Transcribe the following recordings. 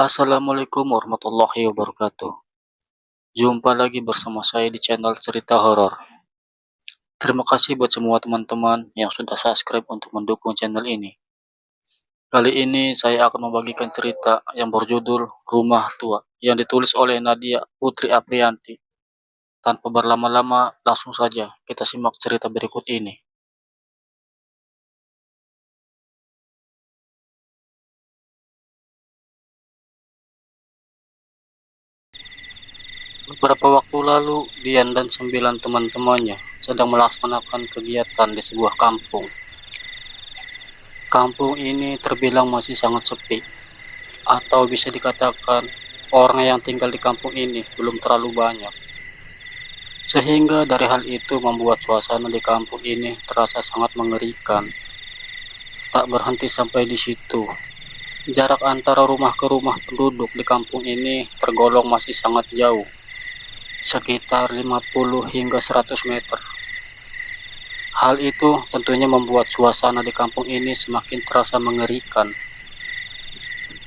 Assalamualaikum warahmatullahi wabarakatuh. Jumpa lagi bersama saya di channel cerita horor. Terima kasih buat semua teman-teman yang sudah subscribe untuk mendukung channel ini. Kali ini saya akan membagikan cerita yang berjudul Rumah Tua yang ditulis oleh Nadia Putri Aprianti. Tanpa berlama-lama, langsung saja kita simak cerita berikut ini. Beberapa waktu lalu, Dian dan 9 teman-temannya sedang melaksanakan kegiatan di sebuah kampung. Kampung ini terbilang masih sangat sepi, atau bisa dikatakan orang yang tinggal di kampung ini belum terlalu banyak. Sehingga dari hal itu membuat suasana di kampung ini terasa sangat mengerikan. Tak berhenti sampai di situ. Jarak antara rumah ke rumah penduduk di kampung ini tergolong masih sangat jauh, sekitar 50 hingga 100 meter. Hal itu tentunya membuat suasana di kampung ini semakin terasa mengerikan.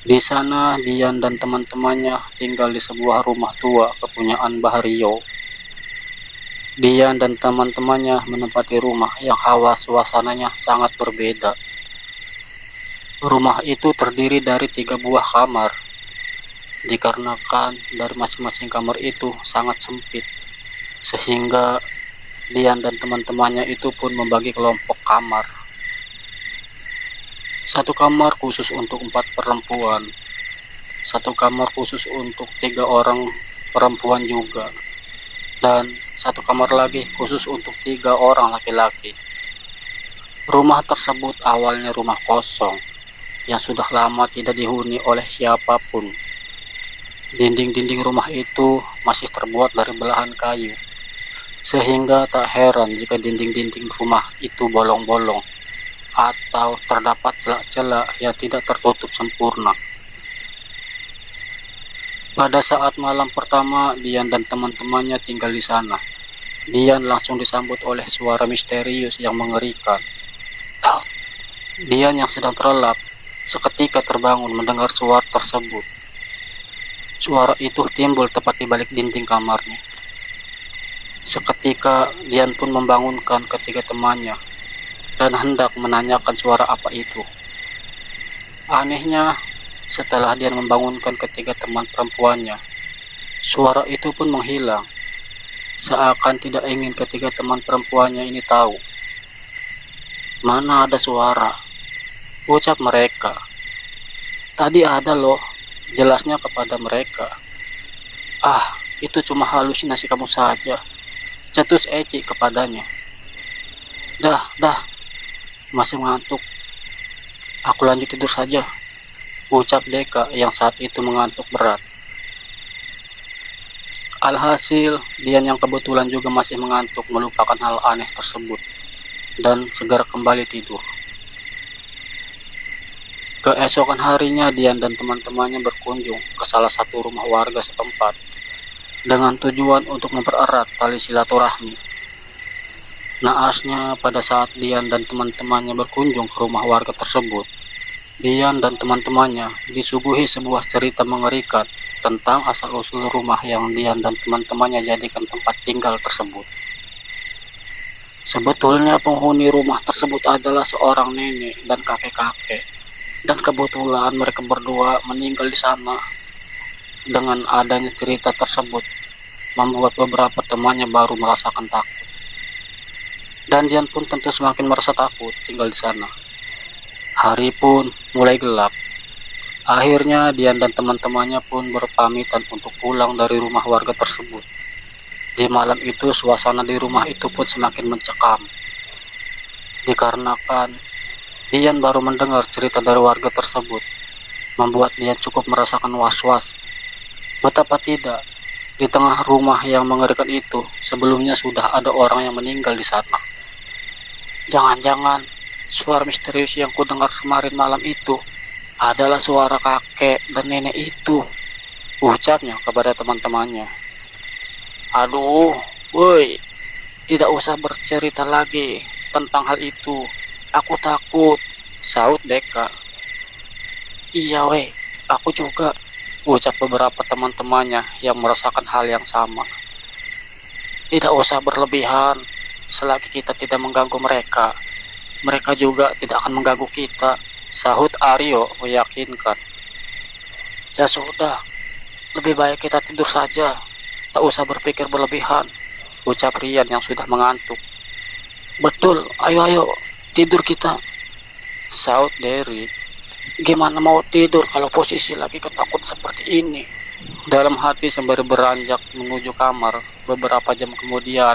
Di sana, Dian dan teman-temannya tinggal di sebuah rumah tua kepunyaan Bahario. Dian dan teman-temannya menempati rumah yang hawa suasananya sangat berbeda. Rumah itu terdiri dari 3 buah kamar, dikarenakan dari masing-masing kamar itu sangat sempit, sehingga Dian dan teman-temannya itu pun membagi kelompok kamar. Satu kamar khusus untuk 4 perempuan, satu kamar khusus untuk 3 orang perempuan juga, dan satu kamar lagi khusus untuk 3 orang laki-laki. Rumah tersebut awalnya rumah kosong yang sudah lama tidak dihuni oleh siapapun. Dinding-dinding rumah itu masih terbuat dari belahan kayu, sehingga tak heran jika dinding-dinding rumah itu bolong-bolong atau terdapat celah-celah yang tidak tertutup sempurna. Pada saat malam pertama Dian dan teman-temannya tinggal di sana, Dian langsung disambut oleh suara misterius yang mengerikan. Dian yang sedang terlelap seketika terbangun mendengar suara tersebut. Suara itu timbul tepat di balik dinding kamarnya. Seketika Dian pun membangunkan ketiga temannya dan hendak menanyakan suara apa itu. Anehnya, setelah Dian membangunkan ketiga teman perempuannya, suara itu pun menghilang, seakan tidak ingin ketiga teman perempuannya ini tahu. "Mana ada suara?" ucap mereka. "Tadi ada loh," jelasnya kepada mereka. "Ah, itu cuma halusinasi kamu saja," cetus Eci kepadanya. Dah, masih ngantuk. Aku lanjut tidur saja," ucap Deka yang saat itu mengantuk berat. Alhasil, Dian yang kebetulan juga masih mengantuk melupakan hal aneh tersebut dan segera kembali tidur. Keesokan harinya, Dian dan teman-temannya berkunjung ke salah satu rumah warga setempat dengan tujuan untuk mempererat tali silaturahmi. Naasnya, pada saat Dian dan teman-temannya berkunjung ke rumah warga tersebut, Dian dan teman-temannya disuguhi sebuah cerita mengerikan tentang asal-usul rumah yang Dian dan teman-temannya jadikan tempat tinggal tersebut. Sebetulnya penghuni rumah tersebut adalah seorang nenek dan kakek-kakek, dan kebetulan mereka berdua meninggal di sana. Dengan adanya cerita tersebut membuat beberapa temannya baru merasakan takut, dan Dian pun tentu semakin merasa takut tinggal di sana. Hari pun mulai gelap. Akhirnya Dian dan teman-temannya pun berpamitan untuk pulang dari rumah warga tersebut. Di malam itu suasana di rumah itu pun semakin mencekam, dikarenakan Dian baru mendengar cerita dari warga tersebut, membuat Dian cukup merasakan was-was. Betapa tidak, di tengah rumah yang mengerikan itu sebelumnya sudah ada orang yang meninggal di sana. Jangan-jangan suara misterius yang kudengar kemarin malam itu adalah suara kakek dan nenek itu, ucapnya kepada teman-temannya. "Aduh, woi, tidak usah bercerita lagi tentang hal itu. Aku takut," saut Deka. "Iya weh, aku juga," ucap beberapa teman-temannya yang merasakan hal yang sama. Tidak usah berlebihan, selagi kita tidak mengganggu mereka. Mereka juga tidak akan mengganggu kita, sahut Aryo meyakinkan. Ya sudah, lebih baik kita tidur saja, tak usah berpikir berlebihan, ucap Rian yang sudah mengantuk. Betul, ayo tidur kita, saut Derry. Gimana mau tidur kalau posisi lagi ketakut seperti ini? Dalam hati sembari beranjak menuju kamar. Beberapa jam kemudian,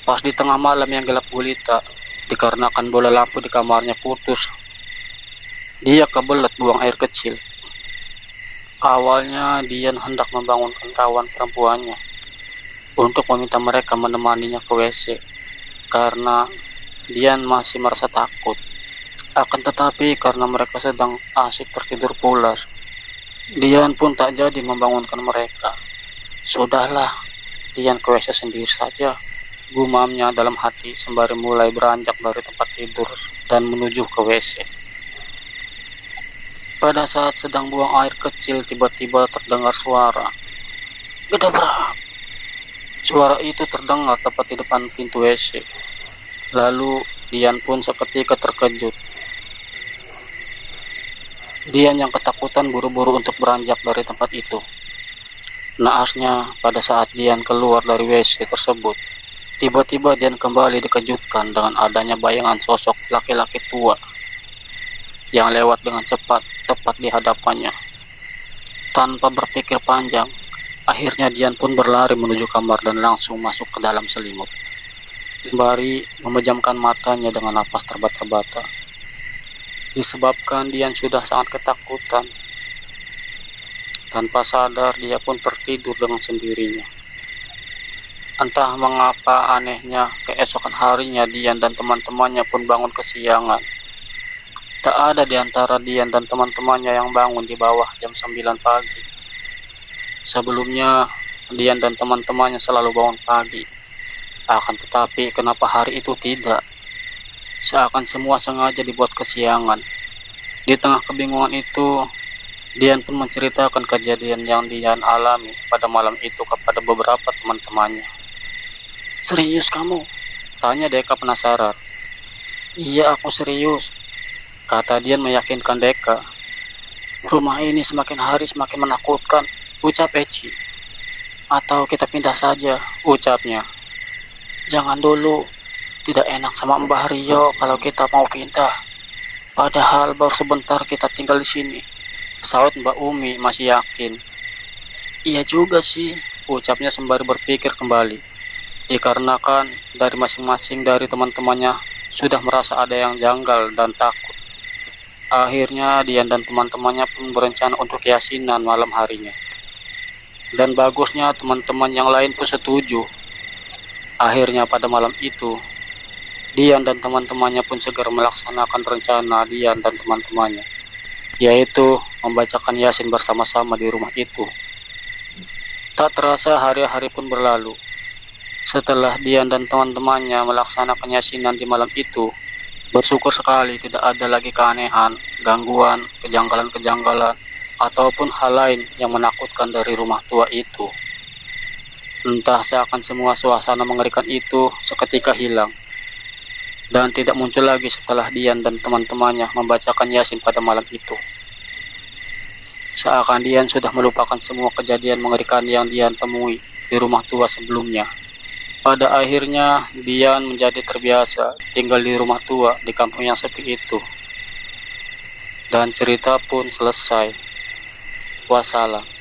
pas di tengah malam yang gelap gulita, dikarenakan bola lampu di kamarnya putus, dia kebelet buang air kecil. Awalnya Dian hendak membangunkan kawan perempuannya untuk meminta mereka menemaninya ke WC, karena Dian masih merasa takut. Akan tetapi karena mereka sedang asyik tertidur pulas, Dian pun tak jadi membangunkan mereka. Sudahlah, Dian ke WC sendiri saja, gumamnya dalam hati sembari mulai beranjak dari tempat tidur dan menuju ke WC. Pada saat sedang buang air kecil, tiba-tiba terdengar suara gedebrak. Suara itu terdengar tepat di depan pintu WC. Lalu Dian pun seketika terkejut. Dian yang ketakutan buru-buru untuk beranjak dari tempat itu. Naasnya, pada saat Dian keluar dari WC tersebut, tiba-tiba Dian kembali dikejutkan dengan adanya bayangan sosok laki-laki tua yang lewat dengan cepat tepat di hadapannya. Tanpa berpikir panjang, akhirnya Dian pun berlari menuju kamar dan langsung masuk ke dalam selimut, sembari memejamkan matanya dengan napas terbata-bata. Disebabkan Dian sudah sangat ketakutan, tanpa sadar dia pun tertidur dengan sendirinya. Entah mengapa anehnya, keesokan harinya Dian dan teman-temannya pun bangun kesiangan. Tak ada di antara Dian dan teman-temannya yang bangun di bawah jam 9 pagi. Sebelumnya, Dian dan teman-temannya selalu bangun pagi. Akan tetapi kenapa hari itu tidak? Seakan semua sengaja dibuat kesiangan. Di tengah kebingungan itu, Dian pun menceritakan kejadian yang Dian alami pada malam itu kepada beberapa teman-temannya. Serius kamu? Tanya Deka penasaran. Iya, aku serius, kata Dian meyakinkan Deka. Rumah ini semakin hari semakin menakutkan, ucap Eci. Atau kita pindah saja, ucapnya. Jangan dulu, tidak enak sama Mbah Rio kalau kita mau pindah. Padahal baru sebentar kita tinggal di sini, saut Mbak Umi masih yakin. Iya juga sih, ucapnya sembari berpikir kembali. Dikarenakan dari masing-masing dari teman-temannya sudah merasa ada yang janggal dan takut. Akhirnya Dian dan teman-temannya pun berencana untuk yasinan malam harinya. Dan bagusnya teman-teman yang lain pun setuju. Akhirnya pada malam itu, Dian dan teman-temannya pun segera melaksanakan rencana Dian dan teman-temannya, yaitu membacakan Yasin bersama-sama di rumah itu. Tak terasa hari-hari pun berlalu. Setelah Dian dan teman-temannya melaksanakan Yasinan di malam itu, bersyukur sekali tidak ada lagi keanehan, gangguan, kejanggalan-kejanggalan, ataupun hal lain yang menakutkan dari rumah tua itu. Entah seakan semua suasana mengerikan itu seketika hilang dan tidak muncul lagi setelah Dian dan teman-temannya membacakan Yasin pada malam itu. Seakan Dian sudah melupakan semua kejadian mengerikan yang Dian temui di rumah tua sebelumnya. Pada akhirnya Dian menjadi terbiasa tinggal di rumah tua di kampung yang sepi itu. Dan cerita pun selesai. Wassalam.